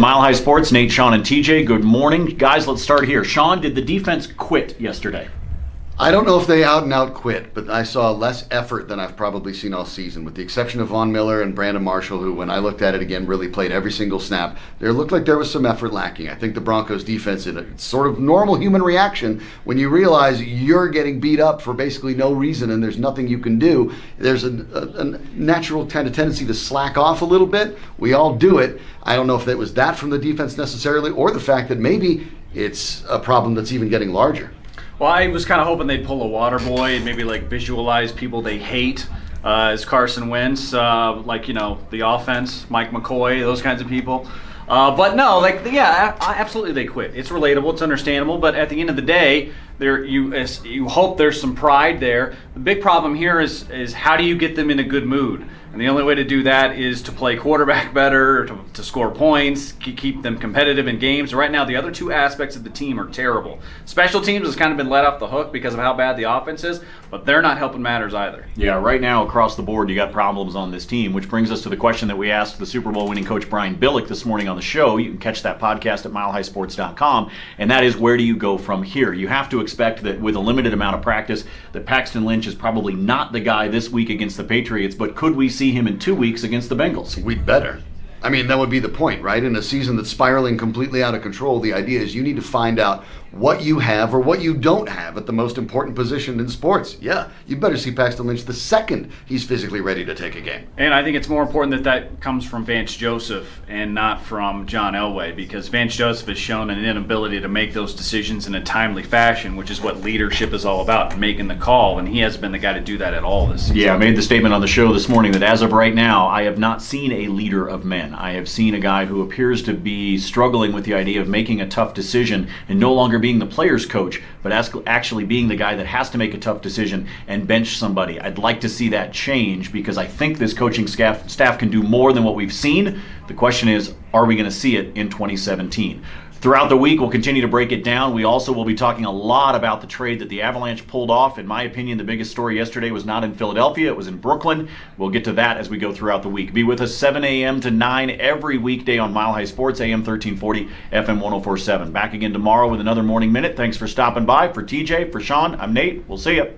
Mile High Sports, Nate, Shawn, and TJ, good morning. Guys, let's start here. Shawn, did the defense quit yesterday? I don't know if they out and out quit, but I saw less effort than I've probably seen all season, with the exception of Von Miller and Brandon Marshall, who, when I looked at it again, really played every single snap. There looked like there was some effort lacking. I think the Broncos defense, in a sort of normal human reaction, when you realize you're getting beat up for basically no reason and there's nothing you can do, there's a natural kind of tendency to slack off a little bit. We all do it. I don't know if it was that from the defense necessarily, or the fact that maybe it's a problem that's even getting larger. Well, I was kind of hoping they'd pull a water boy and maybe like visualize people they hate as Carson Wentz, like, you know, the offense, Mike McCoy, those kinds of people. But no, like, yeah, absolutely they quit. It's relatable, it's understandable, but at the end of the day, you hope there's some pride there. The big problem here is how do you get them in a good mood? And the only way to do that is to play quarterback better, to score points, keep them competitive in games. Right now, the other two aspects of the team are terrible. Special teams has kind of been let off the hook because of how bad the offense is, but they're not helping matters either. Yeah, right now across the board, you got problems on this team, which brings us to the question that we asked the Super Bowl winning coach Brian Billick this morning on the show. You can catch that podcast at milehighsports.com, and that is, where do you go from here? You have to expect that with a limited amount of practice, that Paxton Lynch is probably not the guy this week against the Patriots, but could we see him in 2 weeks against the Bengals? We'd better. I mean, that would be the point, right? In a season that's spiraling completely out of control, the idea is you need to find out what you have or what you don't have at the most important position in sports. Yeah, you better see Paxton Lynch the second he's physically ready to take a game. And I think it's more important that comes from Vance Joseph and not from John Elway, because Vance Joseph has shown an inability to make those decisions in a timely fashion, which is what leadership is all about, making the call, and he hasn't been the guy to do that at all this season. Yeah, I made the statement on the show this morning that as of right now, I have not seen a leader of men. I have seen a guy who appears to be struggling with the idea of making a tough decision and no longer being the player's coach, but actually being the guy that has to make a tough decision and bench somebody. I'd like to see that change, because I think this coaching staff can do more than what we've seen. The question is, are we going to see it in 2017? Throughout the week, we'll continue to break it down. We also will be talking a lot about the trade that the Avalanche pulled off. In my opinion, the biggest story yesterday was not in Philadelphia. It was in Brooklyn. We'll get to that as we go throughout the week. Be with us 7 a.m. to 9 every weekday on Mile High Sports, AM 1340, FM 1047. Back again tomorrow with another Morning Minute. Thanks for stopping by. For TJ, for Shawn, I'm Nate. We'll see you.